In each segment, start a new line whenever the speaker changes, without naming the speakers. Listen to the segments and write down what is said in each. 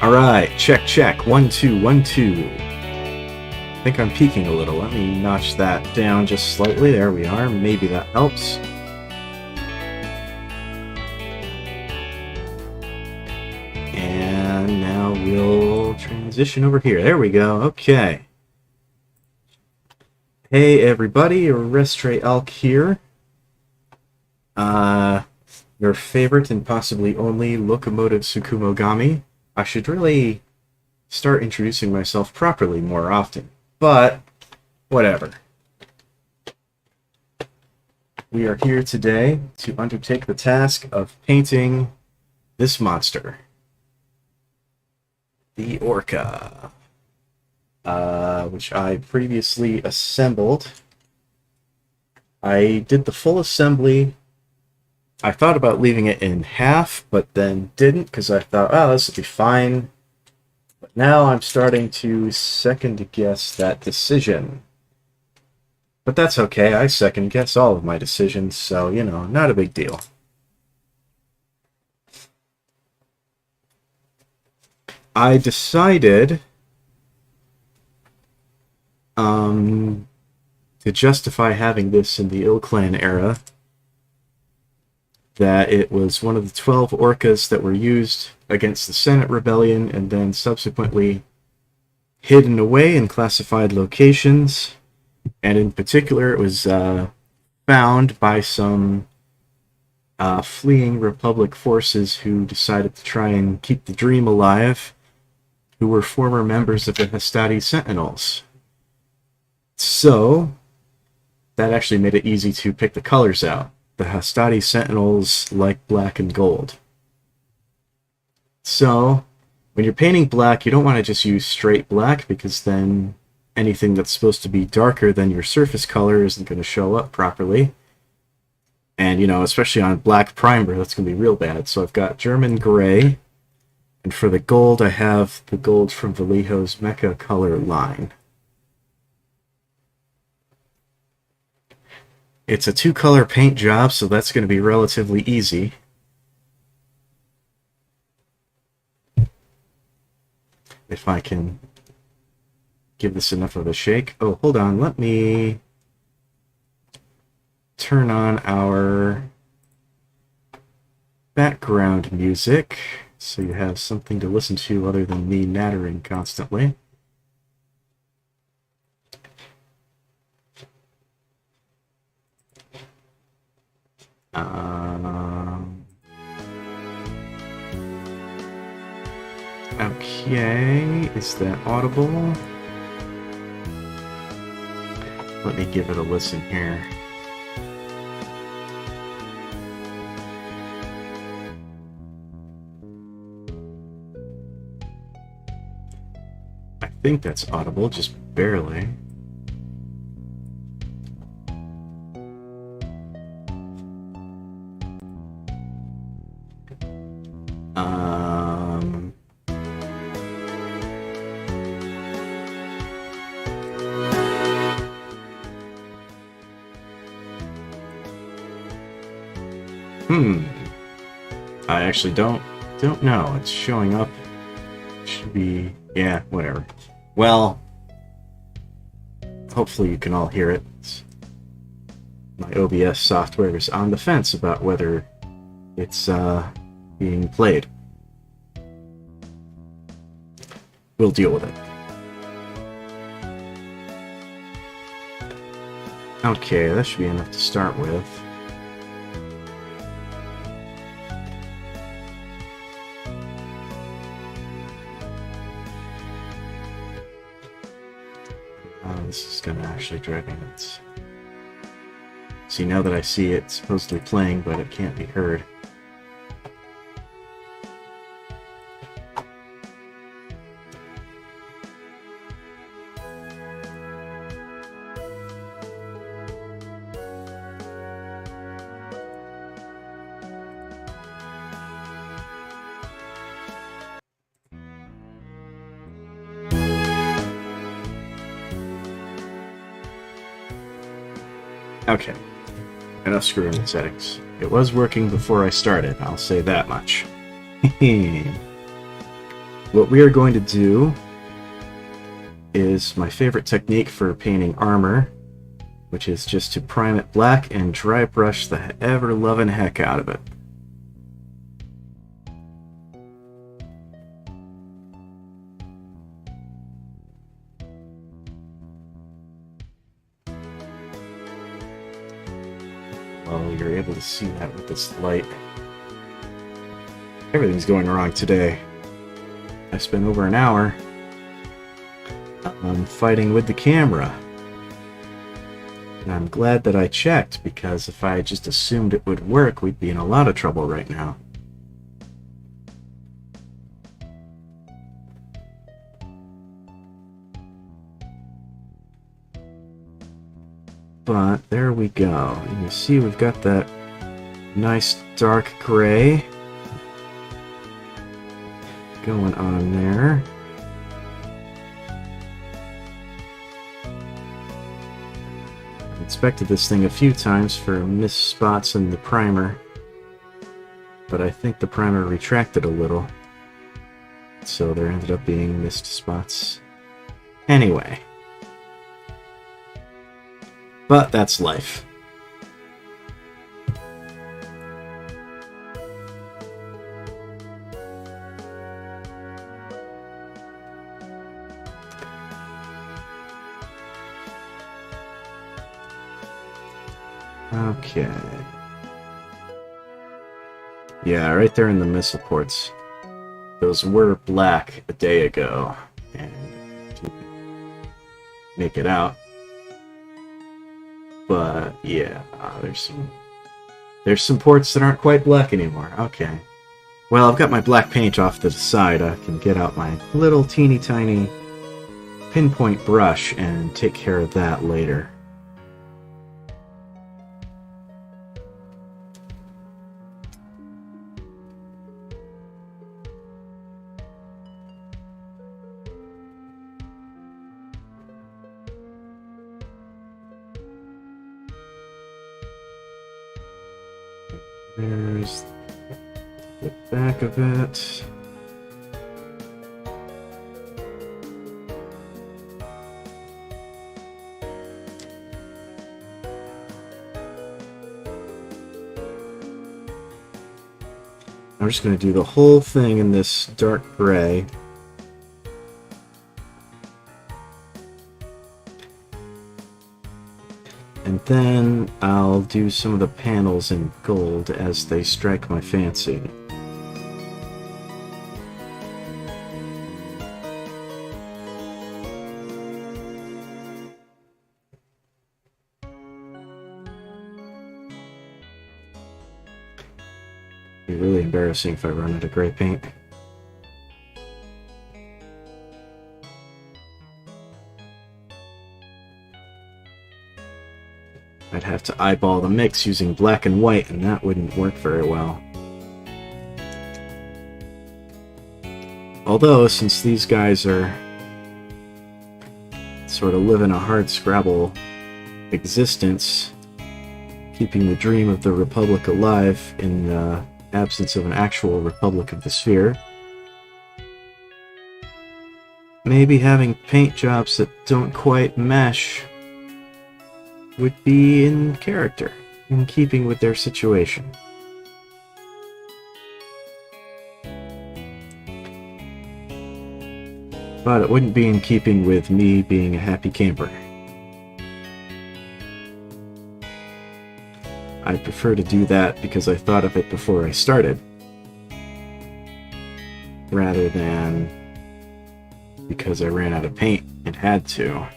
Alright, check, check. 1, 2, 1, 2. I think I'm peaking a little. Let me notch that down just slightly. There we are. Maybe that helps. And now we'll transition over here. There we go. Okay. Hey everybody, Restre Elk here. Your favorite and possibly only Locomotive Tsukumogami. I should really start introducing myself properly more often, but whatever. We are here today to undertake the task of painting this monster, the Orca, which I previously assembled. I did the full assembly. I thought about leaving it in half, but then didn't because I thought, oh, this will be fine. But now I'm starting to second guess that decision. But that's okay, I second guess all of my decisions, so, you know, not a big deal. I decided to justify having this in the Il-Clan era, that it was one of the 12 Orcas that were used against the Senate Rebellion and then subsequently hidden away in classified locations. And in particular, it was found by some fleeing Republic forces who decided to try and keep the dream alive, who were former members of the Hastati Sentinels. So, that actually made it easy to pick the colors out. The Hastati Sentinels like black and gold. So, when you're painting black, you don't want to just use straight black, because then anything that's supposed to be darker than your surface color isn't going to show up properly. And, you know, especially on black primer, that's going to be real bad. So I've got German gray, and for the gold, I have the gold from Vallejo's Mecha color line. It's a two-color paint job, so that's going to be relatively easy. If I can give this enough of a shake. Oh, hold on. Let me turn on our background music so you have something to listen to other than me nattering constantly. Okay, is that audible? Let me give it a listen here. I think that's audible, just barely. I actually don't know. It's showing up. It should be, yeah, whatever. Well, hopefully you can all hear it. My OBS software is on the fence about whether it's being played. We'll deal with it. Okay, that should be enough to start with. This is gonna actually drive me nuts. See, now that I see it supposedly playing, but it can't be heard. Okay, enough screwing with settings. It was working before I started, I'll say that much. what we are going to do is my favorite technique for painting armor, which is just to prime it black and dry brush the ever-loving heck out of it. Well, you're able to see that with this light. Everything's going wrong today. I spent over an hour fighting with the camera. And I'm glad that I checked, because if I just assumed it would work, we'd be in a lot of trouble right now. But there we go. And you see we've got that nice dark gray going on there. I inspected this thing a few times for missed spots in the primer, but I think the primer retracted a little, so there ended up being missed spots anyway. But that's life. Okay. Yeah, right there in the missile ports. Those were black a day ago, and make it out. But yeah, there's some ports that aren't quite black anymore. Okay. Well, I've got my black paint off to the side. I can get out my little teeny tiny pinpoint brush and take care of that later. There's the back of it. I'm just going to do the whole thing in this dark gray. And then I'll do some of the panels in gold as they strike my fancy. It'd be really embarrassing if I run out of gray paint. I'd have to eyeball the mix using black and white, and that wouldn't work very well. Although, since these guys are sort of living a hard-scrabble existence, keeping the dream of the Republic alive in the absence of an actual Republic of the Sphere, maybe having paint jobs that don't quite mesh would be in character, in keeping with their situation. But it wouldn't be in keeping with me being a happy camper. I'd prefer to do that because I thought of it before I started, rather than because I ran out of paint and had to.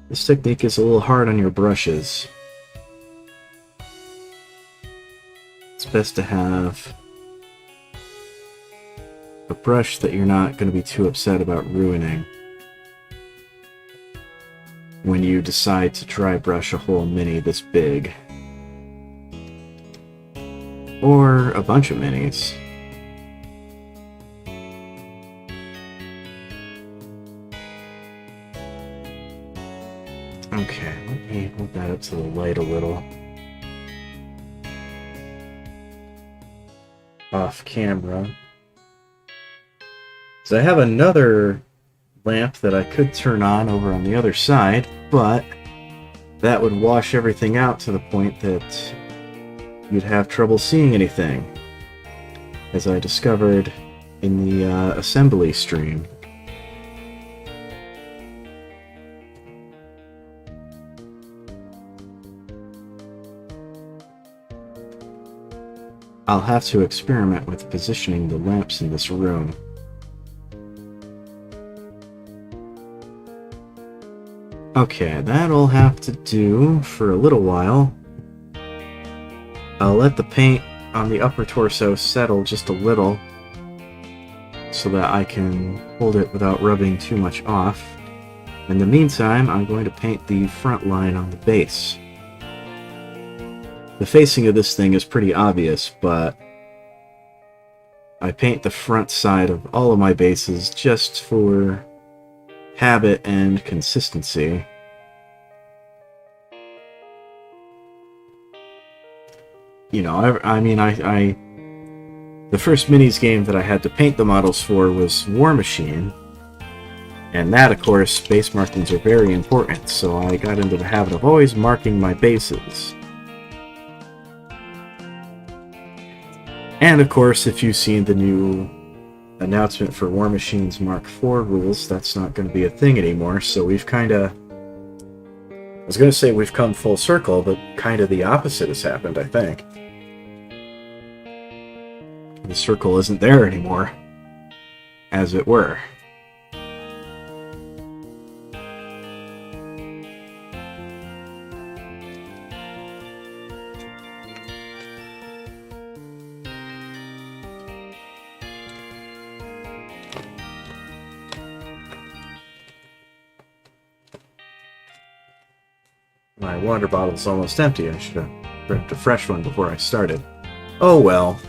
This technique is a little hard on your brushes. It's best to have a brush that you're not going to be too upset about ruining when you decide to dry brush a whole mini this big. Or a bunch of minis. Okay, let me hold that up to the light a little. Off camera. So I have another lamp that I could turn on over on the other side, but that would wash everything out to the point that you'd have trouble seeing anything, as I discovered in the assembly stream. I'll have to experiment with positioning the lamps in this room. Okay, that'll have to do for a little while. I'll let the paint on the upper torso settle just a little so that I can hold it without rubbing too much off. In the meantime, I'm going to paint the front line on the base. The facing of this thing is pretty obvious, but I paint the front side of all of my bases just for habit and consistency. You know, the first minis game that I had to paint the models for was War Machine, and that, of course, base markings are very important, so I got into the habit of always marking my bases. And of course, if you've seen the new announcement for War Machine's Mark IV rules, that's not going to be a thing anymore, so we've kind of... I was going to say we've come full circle, but kind of the opposite has happened, I think. The circle isn't there anymore, as it were. My water bottle's almost empty. I should have grabbed a fresh one before I started. Oh well.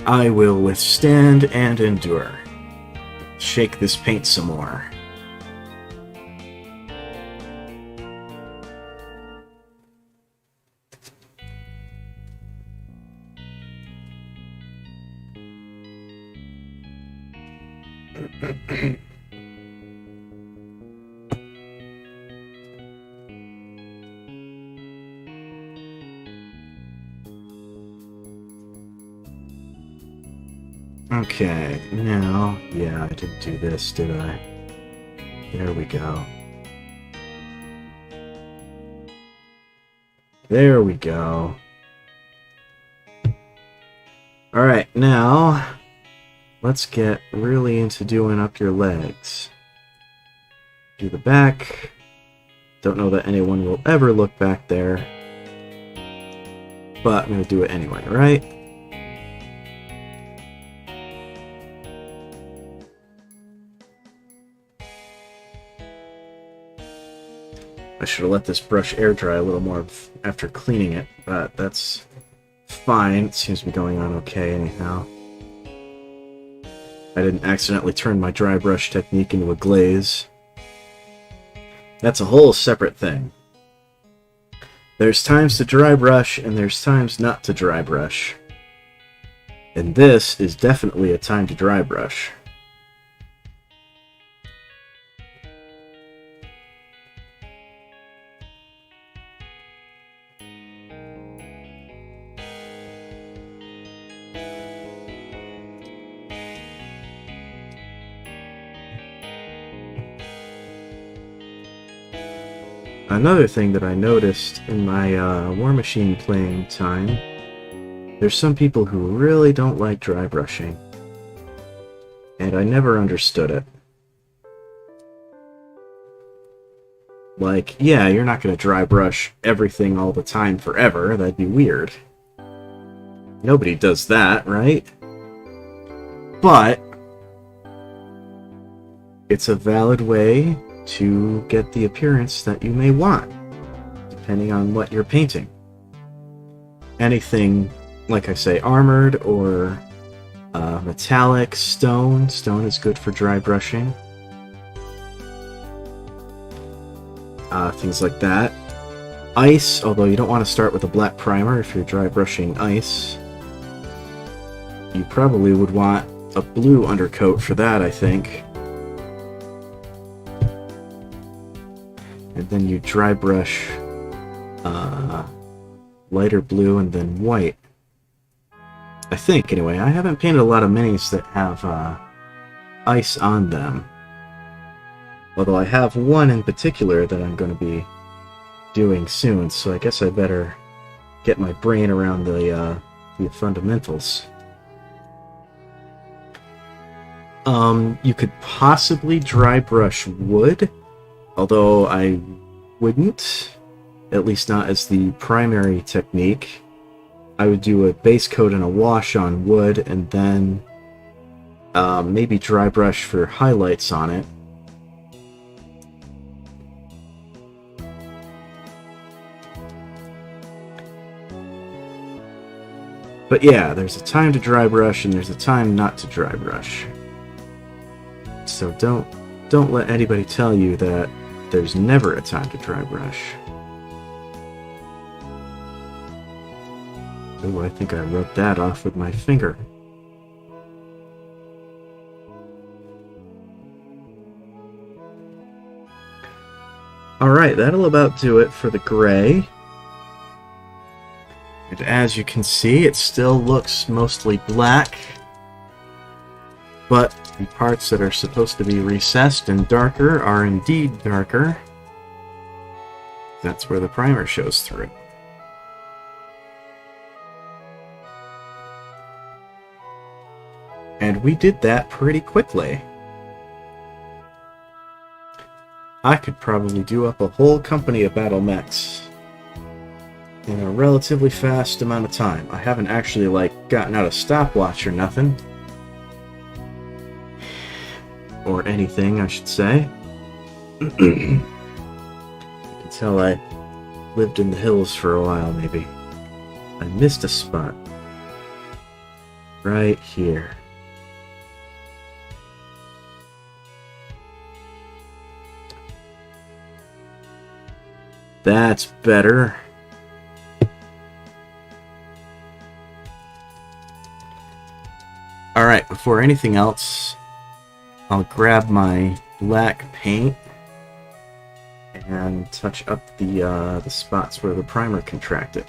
I will withstand and endure. Shake this paint some more. Okay, now, yeah, I didn't do this, did I? There we go. There we go. Alright, now, let's get really into doing up your legs. Do the back. Don't know that anyone will ever look back there, but I'm going to do it anyway, right? I should have let this brush air dry a little more after cleaning it, but that's fine. It seems to be going on okay anyhow. I didn't accidentally turn my dry brush technique into a glaze. That's a whole separate thing. There's times to dry brush and there's times not to dry brush. And this is definitely a time to dry brush. Another thing that I noticed in my War Machine playing time, there's some people who really don't like dry brushing, and I never understood it. Like, yeah, you're not going to dry brush everything all the time forever, that'd be weird. Nobody does that, right? But it's a valid way to get the appearance that you may want, depending on what you're painting. Anything, like I say, armored or metallic, stone. Stone is good for dry brushing. things like that. Ice, although you don't want to start with a black primer if you're dry brushing ice. You probably would want a blue undercoat for that, I think. And then you dry brush lighter blue and then white. I think, anyway. I haven't painted a lot of minis that have ice on them. Although I have one in particular that I'm going to be doing soon, so I guess I better get my brain around the fundamentals. You could possibly dry brush wood, although I wouldn't, at least not as the primary technique. I would do a base coat and a wash on wood, and then maybe dry brush for highlights on it. But yeah, there's a time to dry brush and there's a time not to dry brush. So don't let anybody tell you that there's never a time to dry brush. Oh, I think I rubbed that off with my finger. Alright, that'll about do it for the gray. And as you can see, it still looks mostly black, but the parts that are supposed to be recessed and darker are indeed darker. That's where the primer shows through. And we did that pretty quickly. I could probably do up a whole company of battle mechs in a relatively fast amount of time. I haven't actually, like, gotten out a stopwatch or nothing. Or anything, I should say. You can tell I lived in the hills for a while, maybe. I missed a spot. Right here. That's better. Alright, before anything else, I'll grab my black paint and touch up the spots where the primer contracted.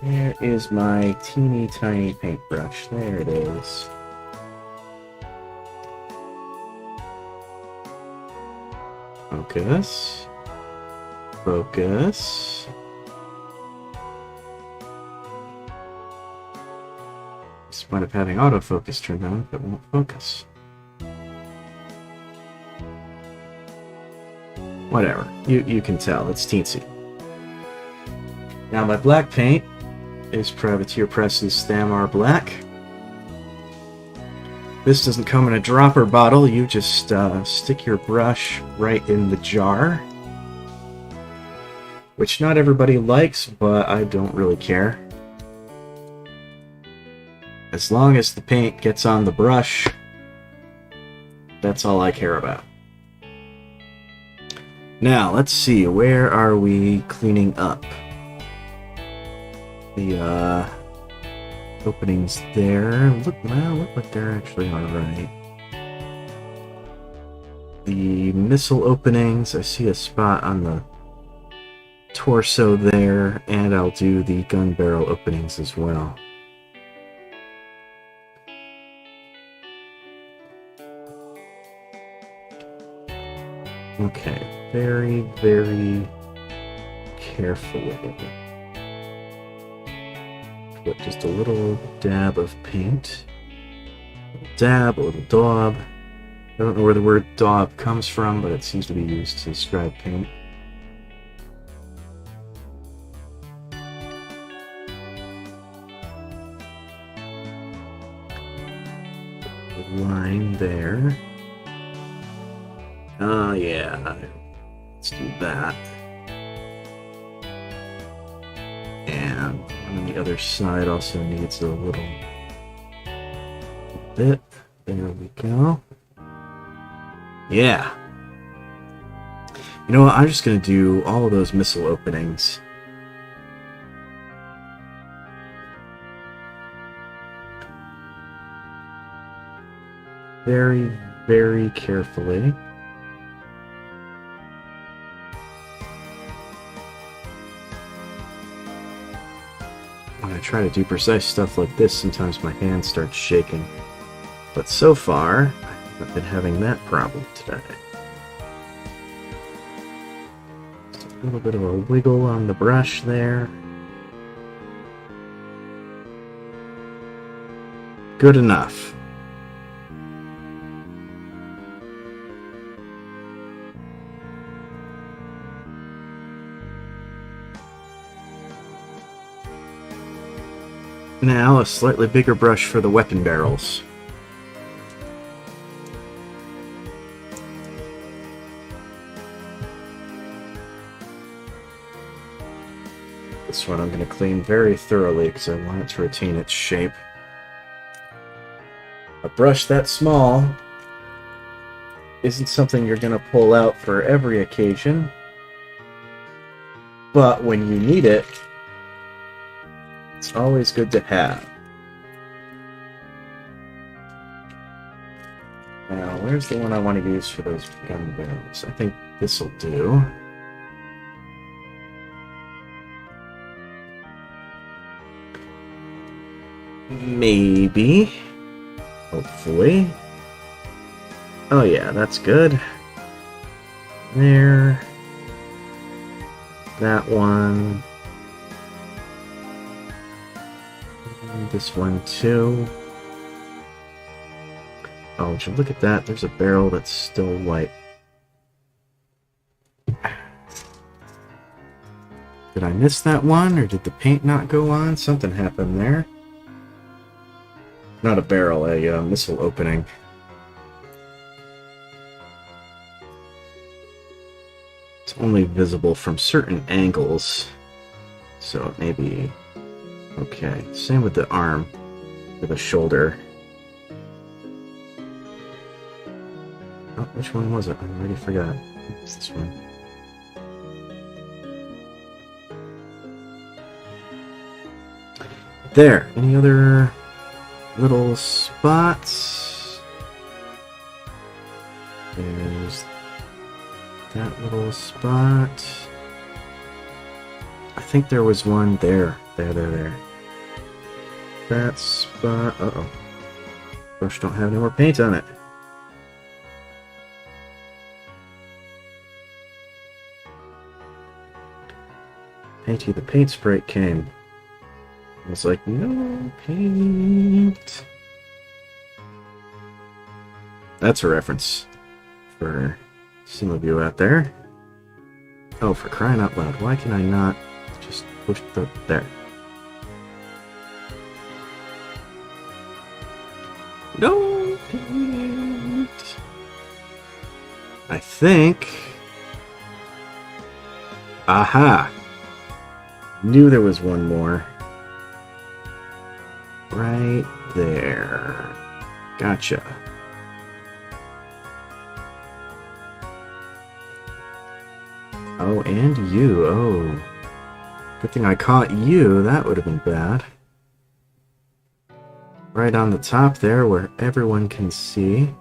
There is my teeny tiny paintbrush. There it is. Focus. Focus. Despite of having autofocus turned on, but won't focus. Whatever. You can tell. It's teensy. Now my black paint is Privateer Press's Thamar Black. This doesn't come in a dropper bottle. You just stick your brush right in the jar. Which not everybody likes, but I don't really care. As long as the paint gets on the brush, that's all I care about. Now, let's see, where are we cleaning up? The openings there look like they're actually alright. The missile openings, I see a spot on the torso there, and I'll do the gun barrel openings as well. Okay, very, very carefully. Put just a little dab of paint. A little dab, a little daub. I don't know where the word daub comes from, but it seems to be used to describe paint. Line there. Oh yeah, let's do that. And on the other side also needs a little bit. There we go. Yeah. You know what? I'm just going to do all of those missile openings. Very, very carefully. When I try to do precise stuff like this, sometimes my hand starts shaking. But so far, I haven't been having that problem today. Just a little bit of a wiggle on the brush there. Good enough. Now, a slightly bigger brush for the weapon barrels. This one I'm going to clean very thoroughly because I want it to retain its shape. A brush that small isn't something you're going to pull out for every occasion, but when you need it, it's always good to have. Now, where's the one I want to use for those gun barrels? I think this'll do. Maybe. Hopefully. Oh yeah, that's good. There. That one. This one too. Oh, would you look at that? There's a barrel that's still white. Did I miss that one, or did the paint not go on? Something happened there. Not a barrel, a missile opening. It's only visible from certain angles, so it may be okay. Same with the arm, or the shoulder. Oh, which one was it? I already forgot. It's this one. There. Any other little spots? There's that little spot. I think there was one there. There. That spot. Uh-oh. Brush don't have any more paint on it. Painty the paint spray came. I was like, no paint. That's a reference for some of you out there. Oh, for crying out loud, why can I not just push the... there. No paint. I think... aha! Knew there was one more. Right there. Gotcha. Oh, and you. Oh. Good thing I caught you. That would have been bad. Right on the top there where everyone can see.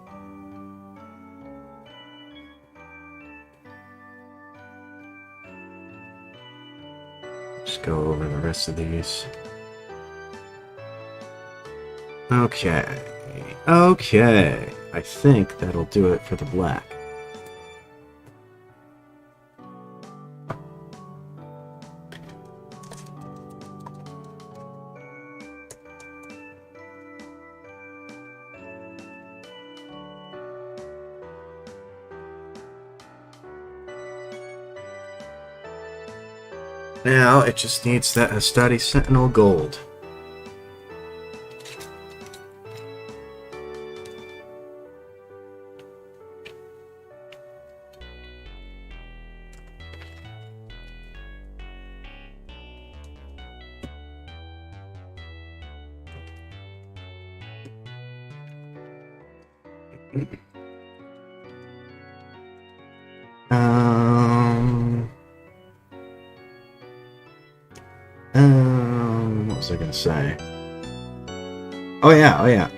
Just go over the rest of these. Okay. Okay. I think that'll do it for the black. Now it just needs that Hastati Sentinel gold. Um, what was I gonna say? Oh yeah.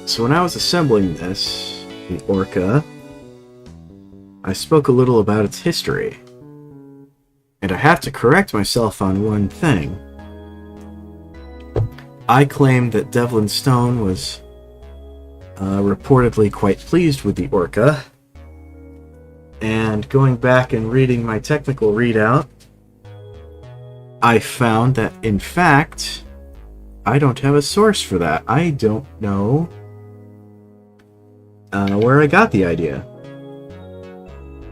So when I was assembling this, the Orca, I spoke a little about its history. And I have to correct myself on one thing. I claimed that Devlin Stone was reportedly quite pleased with the Orca. And going back and reading my technical readout, I found that, in fact, I don't have a source for that. I don't know where I got the idea.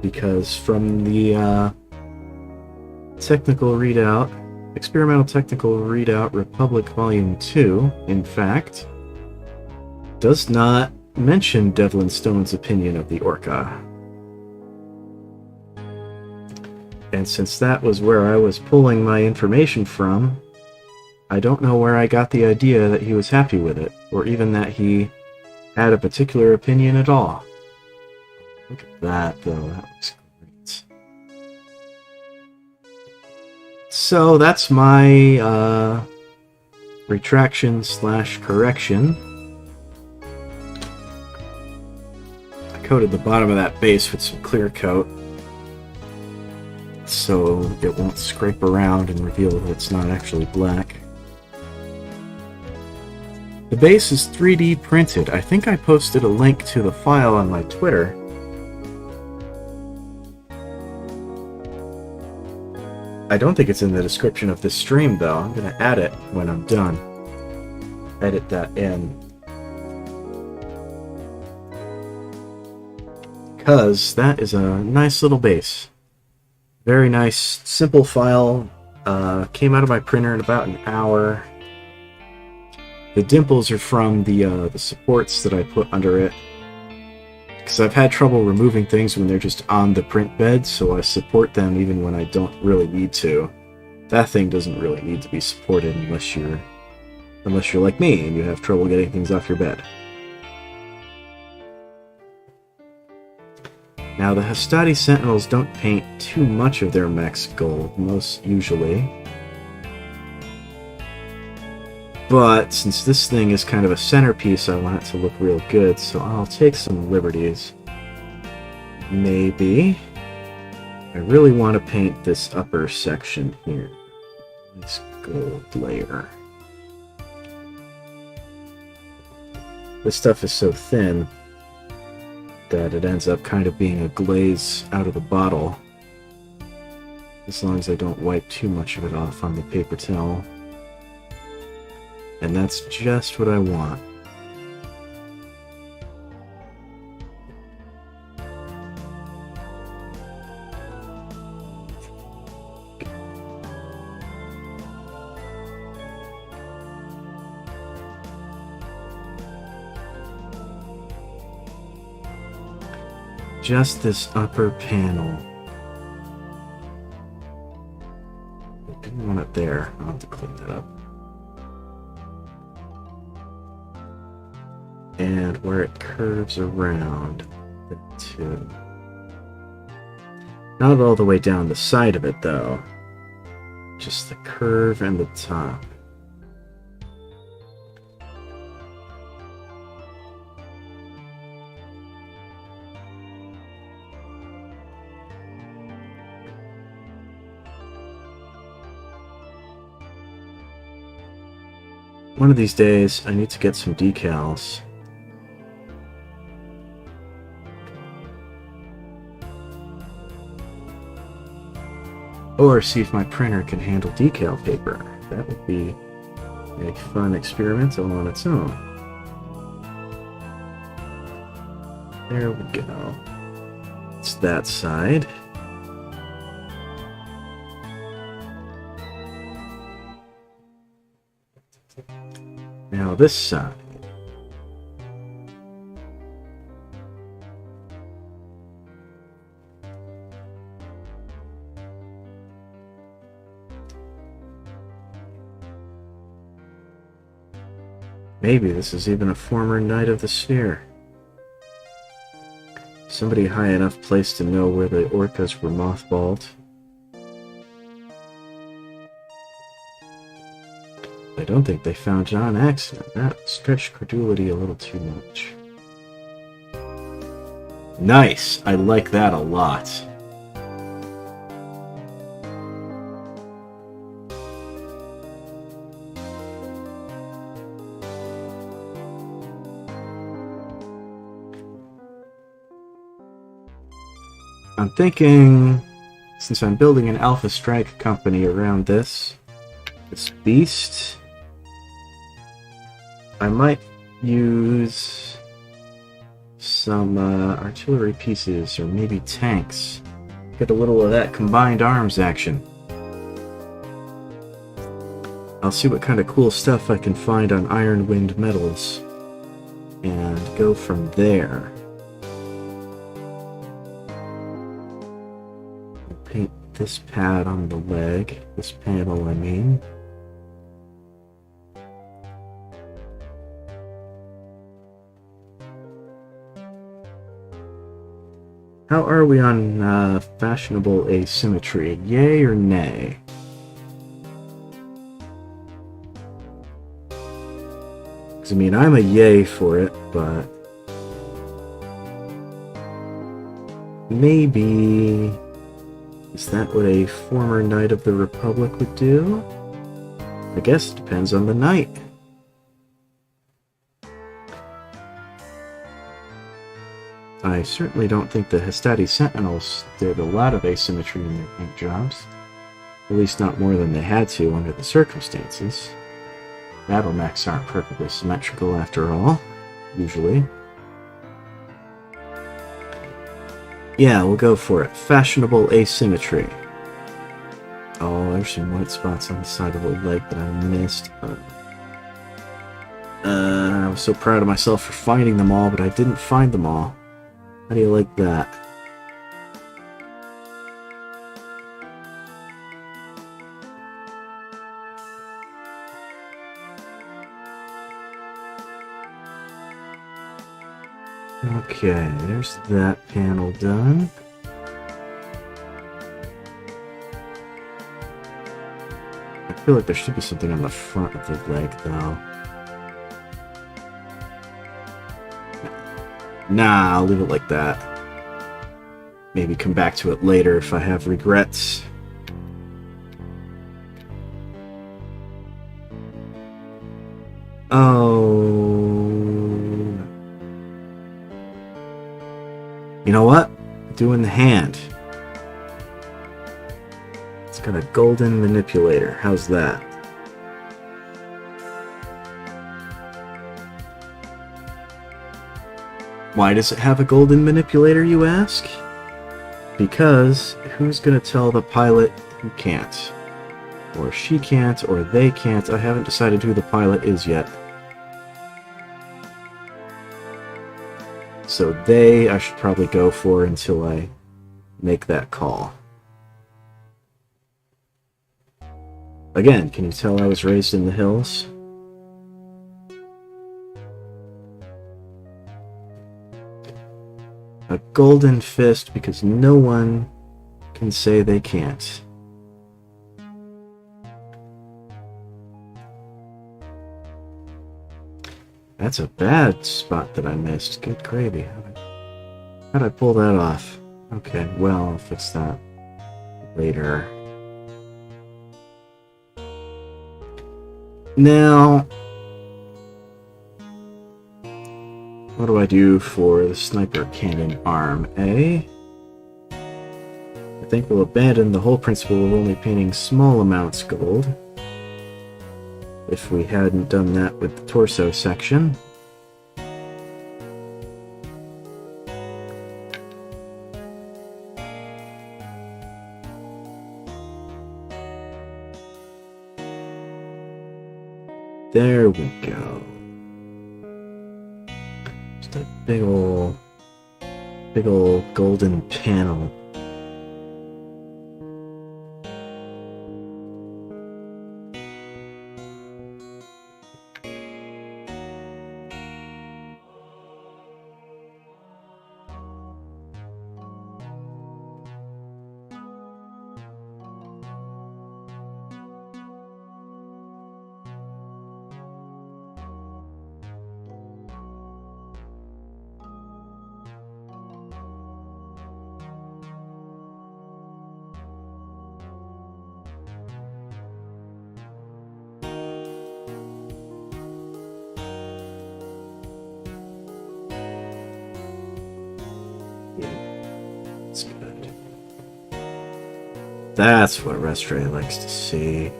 Because from the technical readout, Experimental Technical Readout Republic Volume 2, in fact, does not mention Devlin Stone's opinion of the Orca. And since that was where I was pulling my information from, I don't know where I got the idea that he was happy with it, or even that he had a particular opinion at all. Look at that, though. That looks great. So that's my retraction / correction. I coated the bottom of that base with some clear coat, so it won't scrape around and reveal that it's not actually black. The base is 3D printed. I think I posted a link to the file on my Twitter. I don't think it's in the description of this stream, though. I'm going to add it when I'm done. Edit that in. Because that is a nice little base. Very nice, simple file. Came out of my printer in about an hour. The dimples are from the supports that I put under it. Because I've had trouble removing things when they're just on the print bed, so I support them even when I don't really need to. That thing doesn't really need to be supported unless you're like me and you have trouble getting things off your bed. Now, the Hastati Sentinels don't paint too much of their mechs gold, most usually. But since this thing is kind of a centerpiece, I want it to look real good, so I'll take some liberties. Maybe. I really want to paint this upper section here. This gold layer. This stuff is so thin that it ends up kind of being a glaze out of the bottle, as long as I don't wipe too much of it off on the paper towel. And that's just what I want. Just this upper panel. I didn't want it there. I'll have to clean that up. And where it curves around the two. Not all the way down the side of it, though. Just the curve and the top. One of these days, I need to get some decals. Or see if my printer can handle decal paper. That would be a fun experiment all on its own. There we go. It's that side. Now this side. Maybe this is even a former Knight of the Sphere. Somebody high enough placed to know where the Orcas were mothballed. I don't think they found John X. That stretched credulity a little too much. Nice! I like that a lot. I'm thinking, since I'm building an Alpha Strike company around this beast, I might use some artillery pieces, or maybe tanks. Get a little of that combined arms action. I'll see what kind of cool stuff I can find on Iron Wind Metals, and go from there. Paint this pad on the leg, this panel I mean. How are we on fashionable asymmetry? Yay or nay? Because, I mean, I'm a yay for it, but maybe... Is that what a former Knight of the Republic would do? I guess it depends on the knight. I certainly don't think the Hastati Sentinels did a lot of asymmetry in their paint jobs. At least not more than they had to under the circumstances. Battle mechs aren't perfectly symmetrical after all, usually. Yeah, we'll go for it. Fashionable asymmetry. Oh, there's some white spots on the side of the leg that I missed. I was so proud of myself for finding them all, but I didn't find them all. How do you like that? Okay, there's that panel done. I feel like there should be something on the front of the leg, though. Nah, I'll leave it like that. Maybe come back to it later if I have regrets. Oh... You know what? Doing the hand. It's got a golden manipulator. How's that? Why does it have a golden manipulator, you ask? Because who's gonna tell the pilot who can't? Or she can't, or they can't. I haven't decided who the pilot is yet. So they, I should probably go for until I make that call. Again, can you tell I was raised in the hills? A golden fist because no one can say they can't. That's a bad spot that I missed. Good gravy. How'd I pull that off? Okay, well, I'll fix that later. Now, what do I do for the sniper cannon arm, eh? I think we'll abandon the whole principle of only painting small amounts gold. If we hadn't done that with the torso section. There we go. Just a big ol' golden panel. That's what Restray likes to see.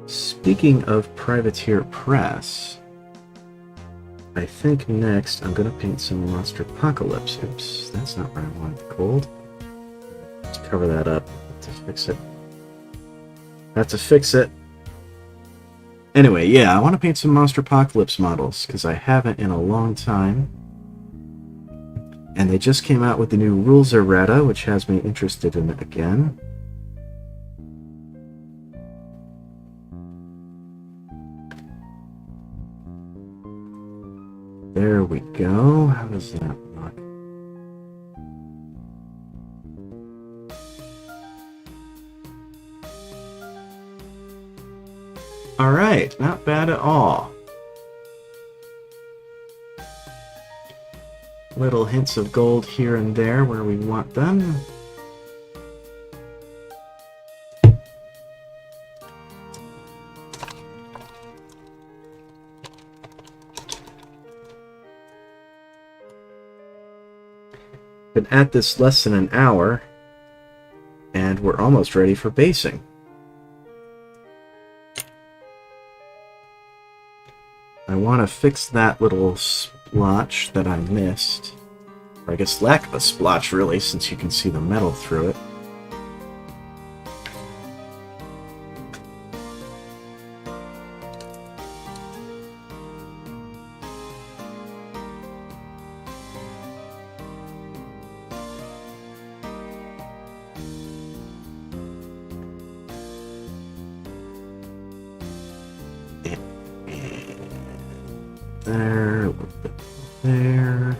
Speaking of Privateer Press, I think next I'm going to paint some Monster Apocalypse. Oops, that's not where I want the gold. Let's cover that up to fix it. Have to fix it. Anyway, yeah, I want to paint some Monster Apocalypse models, because I haven't in a long time. And they just came out with the new Rules Errata, which has me interested in it again. There we go. How does that look? Alright, not bad at all. Little hints of gold here and there where we want them. Been at this less than an hour, and we're almost ready for basing. I want to fix that little splotch that I missed. Or I guess lack of a splotch, really, since you can see the metal through it. There, a little bit there.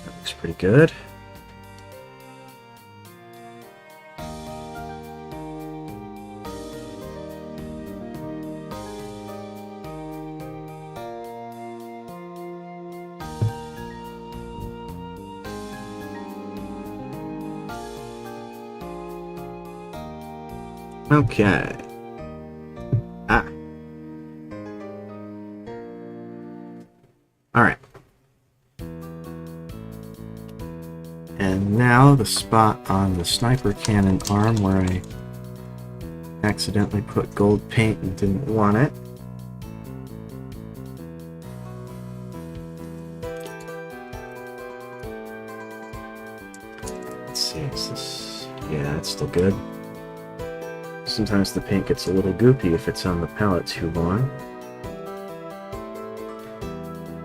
That looks pretty good. Okay. Alright. And now the spot on the sniper cannon arm where I accidentally put gold paint and didn't want it. Let's see, is this... yeah, it's still good. Sometimes the paint gets a little goopy if it's on the palette too long.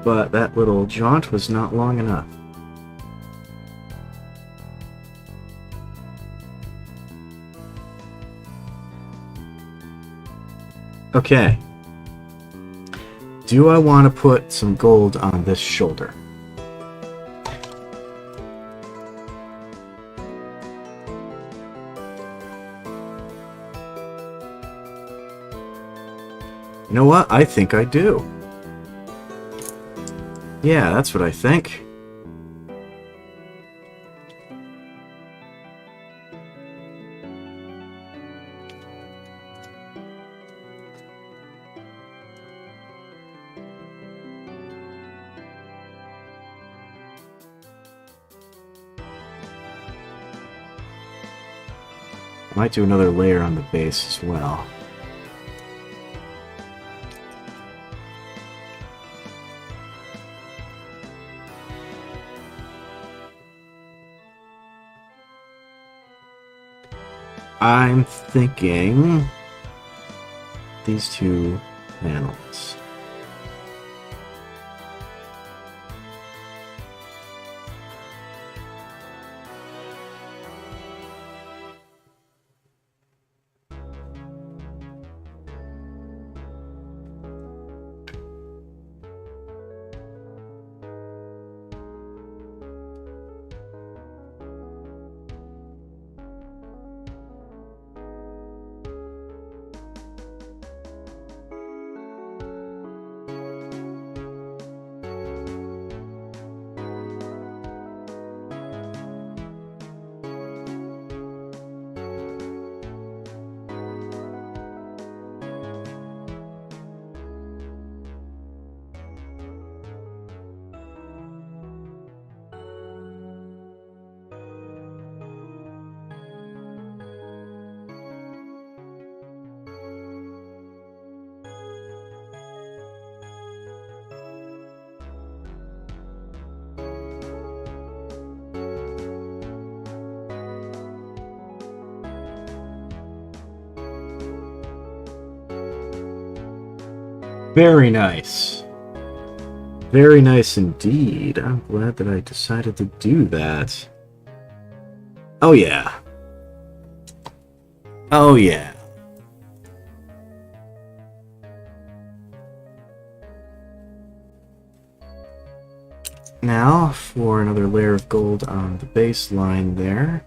But that little jaunt was not long enough. Okay. Do I want to put some gold on this shoulder? You know what? I think I do. Yeah, that's what I think. I might do another layer on the base as well. I'm thinking these two panels. Very nice. Very nice indeed. I'm glad that I decided to do that. Oh yeah. Oh yeah. Now for another layer of gold on the baseline there.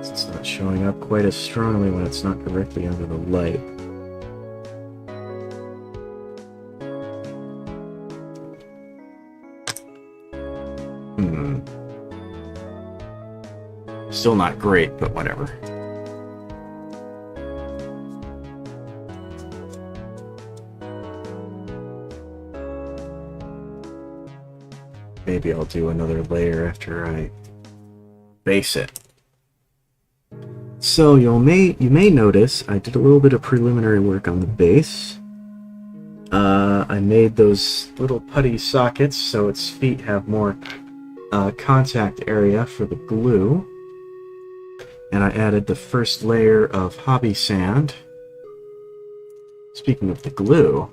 It's not showing up quite as strongly when it's not directly under the light. Still not great, but whatever. Maybe I'll do another layer after I base it. So you may notice I did a little bit of preliminary work on the base. I made those little putty sockets so its feet have more contact area for the glue. And I added the first layer of hobby sand. Speaking of the glue,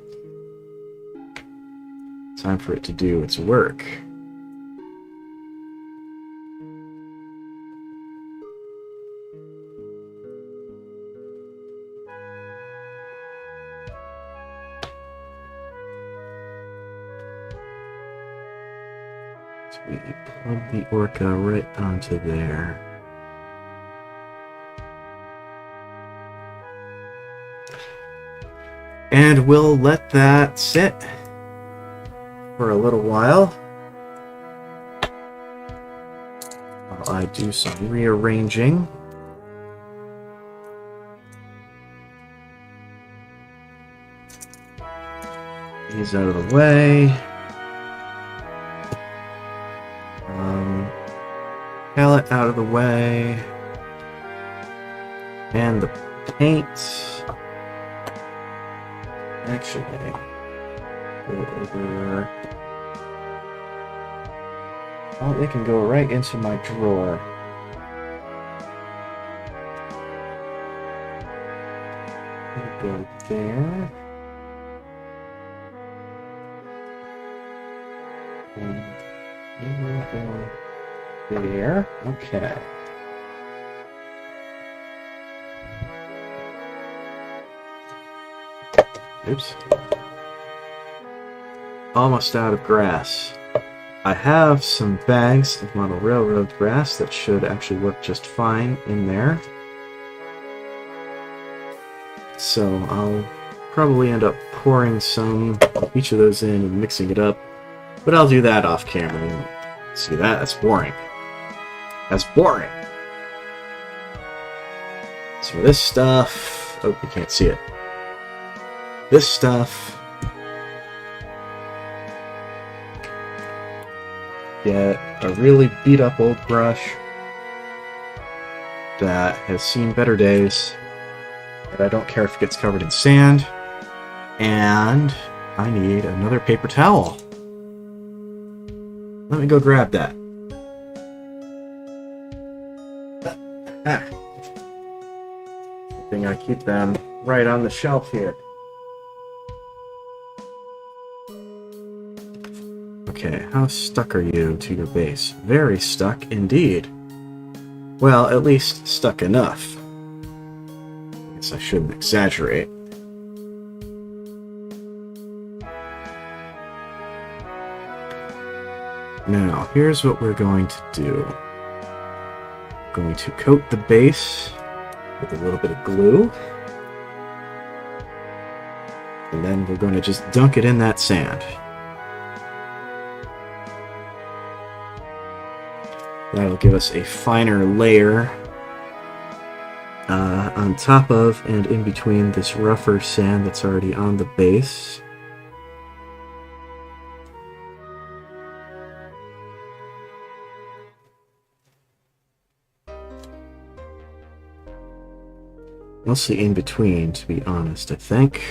time for it to do its work. So we plug the Orca right onto there. And we'll let that sit for a little while I do some rearranging. These out of the way. Palette out of the way. And the paint. Actually, go over. Oh, they can go right into my drawer. Go there. And go there. Okay. Oops. Almost out of grass. I have some bags of model railroad grass that should actually work just fine in there. So I'll probably end up pouring some of each of those in and mixing it up. But I'll do that off camera. See that? That's boring. That's boring. So this stuff... Oh, you can't see it. This stuff... Get a really beat up old brush that has seen better days. And I don't care if it gets covered in sand. And I need another paper towel. Let me go grab that. Good thing I keep them right on the shelf here. Okay, how stuck are you to your base? Very stuck indeed. Well, at least stuck enough. I guess I shouldn't exaggerate. Now, here's what we're going to do. We're going to coat the base with a little bit of glue. And then we're going to just dunk it in that sand. That'll give us a finer layer on top of and in between this rougher sand that's already on the base. Mostly in between, to be honest, I think.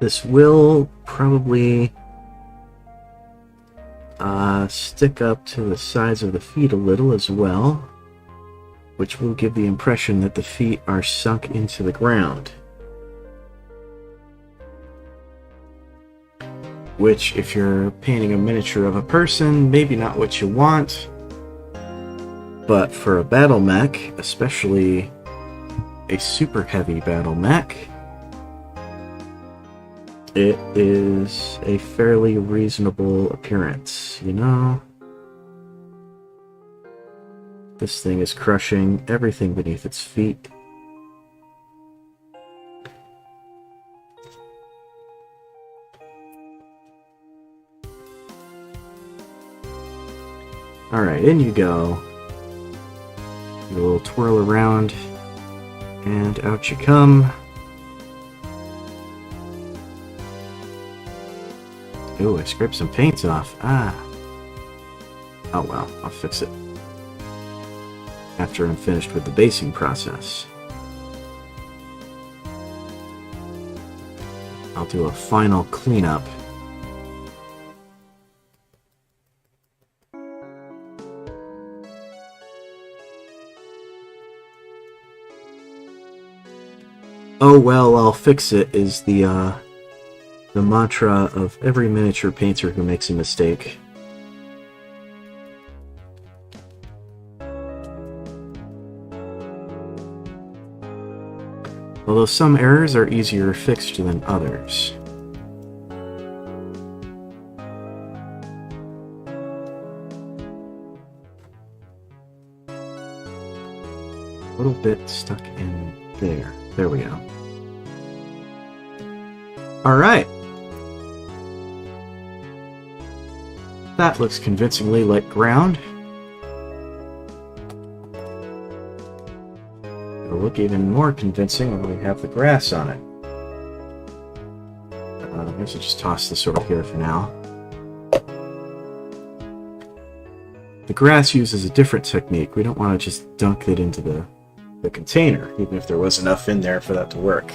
This will probably stick up to the sides of the feet a little as well, which will give the impression that the feet are sunk into the ground. Which, if you're painting a miniature of a person, maybe not what you want. But for a battle mech, especially a super heavy battle mech, it is a fairly reasonable appearance, you know? This thing is crushing everything beneath its feet. Alright, in you go. You little twirl around, and out you come. Ooh, I scraped some paint off. Ah. Oh well, I'll fix it after I'm finished with the basing process. I'll do a final cleanup. Oh well, I'll fix it is the mantra of every miniature painter who makes a mistake. Although some errors are easier fixed than others. A little bit stuck in there. There we go. Alright. That looks convincingly like ground. It'll look even more convincing when we have the grass on it. I guess I'll just toss this over here for now. The grass uses a different technique. We don't want to just dunk it into the container, even if there was enough in there for that to work.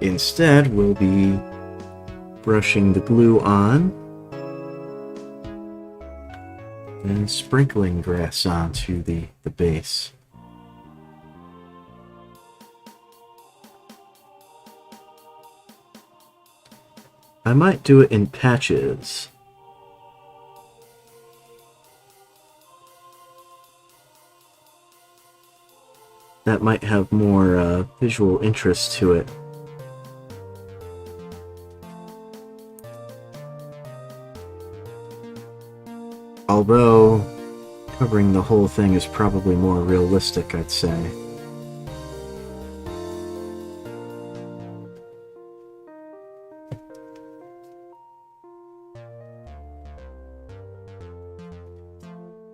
Instead, we'll be brushing the glue on and sprinkling grass onto the base. I might do it in patches. That might have more visual interest to it. Although, covering the whole thing is probably more realistic, I'd say.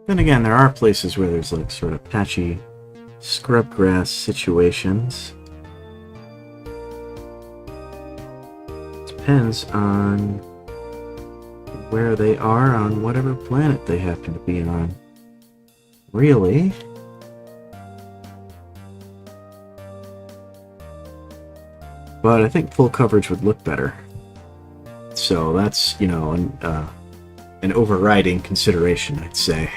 Then again, there are places where there's like sort of patchy scrub grass situations. Depends on where they are on whatever planet they happen to be on. Really? But I think full coverage would look better. So that's, you know, an overriding consideration, I'd say.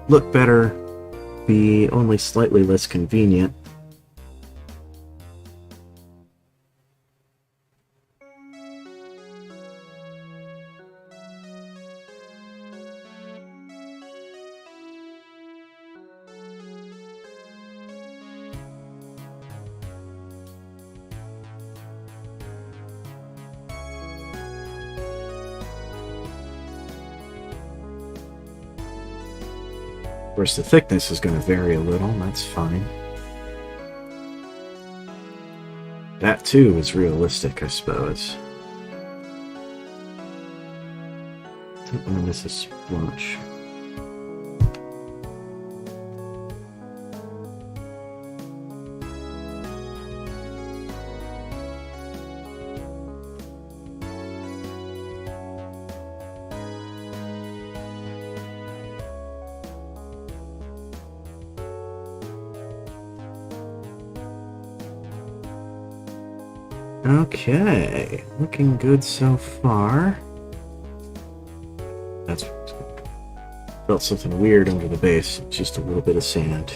Look better, be only slightly less convenient. Of course, the thickness is going to vary a little, and that's fine. That too is realistic, I suppose. Don't want to miss a splotch. Okay, looking good so far. That's felt something weird under the base, just a little bit of sand.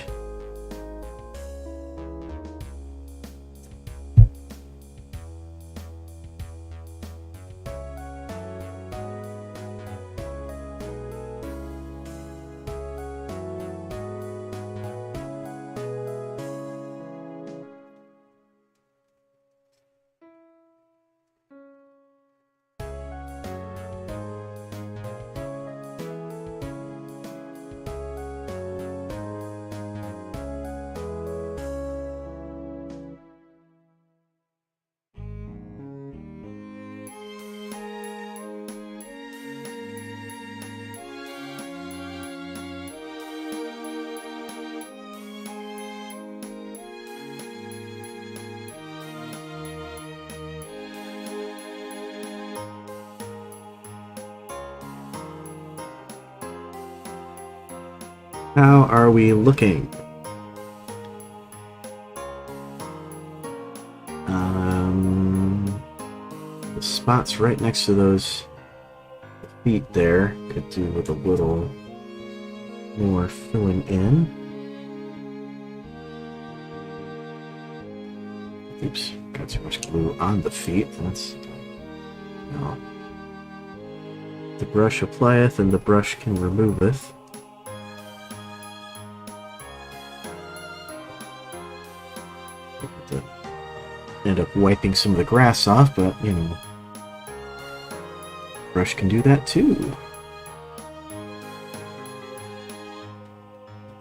How are we looking? The spots right next to those feet there could do with a little more filling in. Oops, got too much glue on the feet. That's no. The brush applieth, and the brush can removeth. End up wiping some of the grass off, but you know, brush can do that too.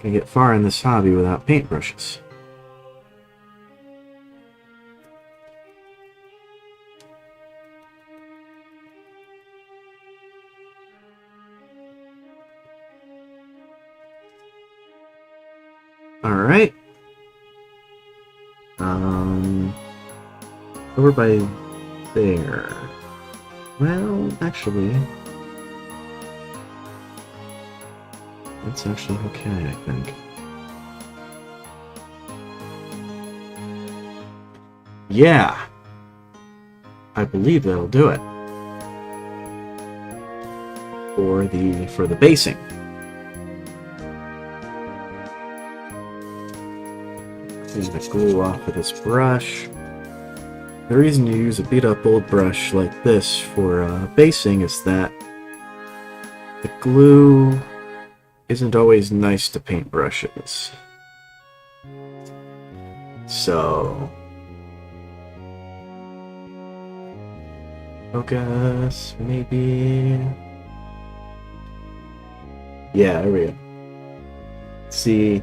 Can get far in this hobby without paintbrushes. All right. Over by there. Well, actually, that's actually okay, I think. Yeah, I believe that'll do it for the basing. Clean the glue off of this brush. The reason you use a beat-up old brush like this for basing is that the glue isn't always nice to paint brushes. So, focus, maybe. Yeah, there we go. See,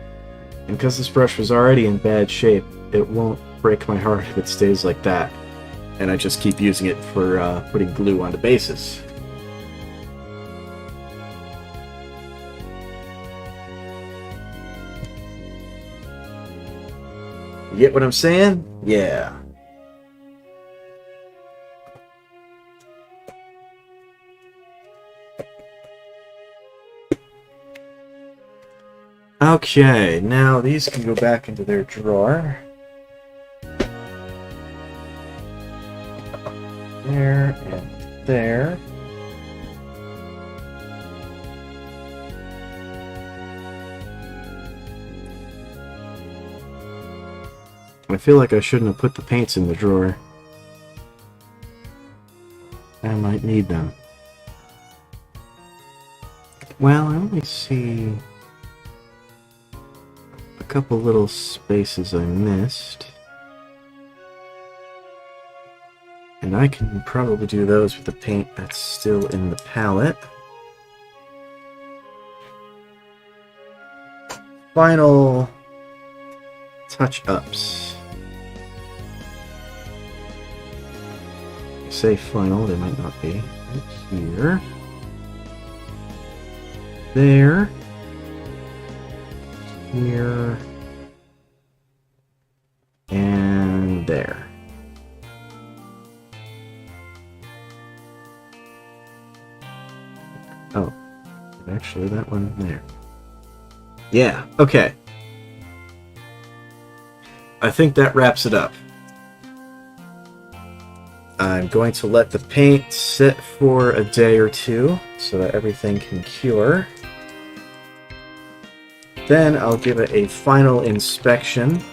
and because this brush was already in bad shape, it won't break my heart if it stays like that, and I just keep using it for putting glue onto bases. You get what I'm saying? Yeah. Okay, now these can go back into their drawer. There and there. I feel like I shouldn't have put the paints in the drawer. I might need them. Well, I only see a couple little spaces I missed. And I can probably do those with the paint that's still in the palette. final touch-ups. Say final, they might not be. Right here. There. Here. And there. Oh, actually that one there. Yeah, okay. I think that wraps it up. I'm going to let the paint sit for a day or two so that everything can cure. Then I'll give it a final inspection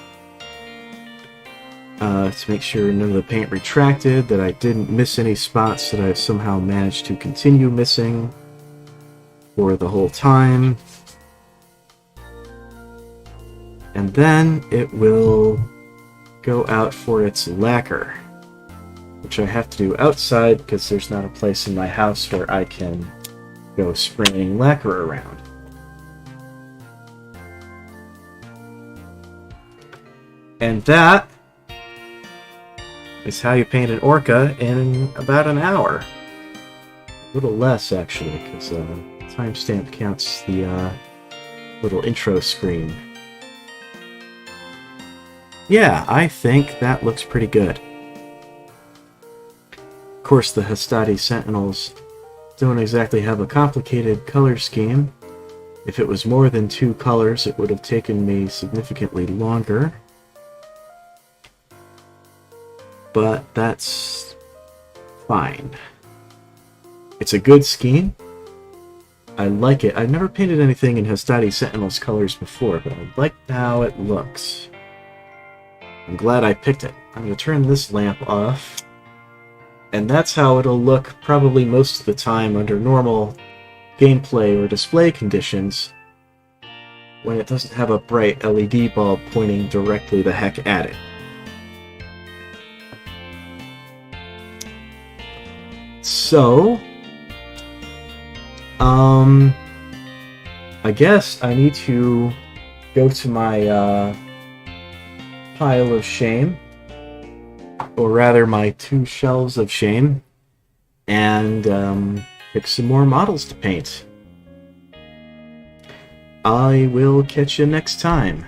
to make sure none of the paint retracted, that I didn't miss any spots that I've somehow managed to continue missing for the whole time. And then it will go out for its lacquer, which I have to do outside because there's not a place in my house where I can go spraying lacquer around. And that is how you paint an Orca in about an hour. A little less, actually, because timestamp counts the little intro screen. Yeah, I think that looks pretty good. Of course, the Hastati Sentinels don't exactly have a complicated color scheme. If it was more than 2 colors, it would have taken me significantly longer. But that's fine. It's a good scheme. I like it. I've never painted anything in Hastati Sentinels colors before, but I like how it looks. I'm glad I picked it. I'm going to turn this lamp off. And that's how it'll look probably most of the time under normal gameplay or display conditions when it doesn't have a bright LED bulb pointing directly the heck at it. So, I guess I need to go to my pile of shame, or rather my 2 shelves of shame, and pick some more models to paint. I will catch you next time.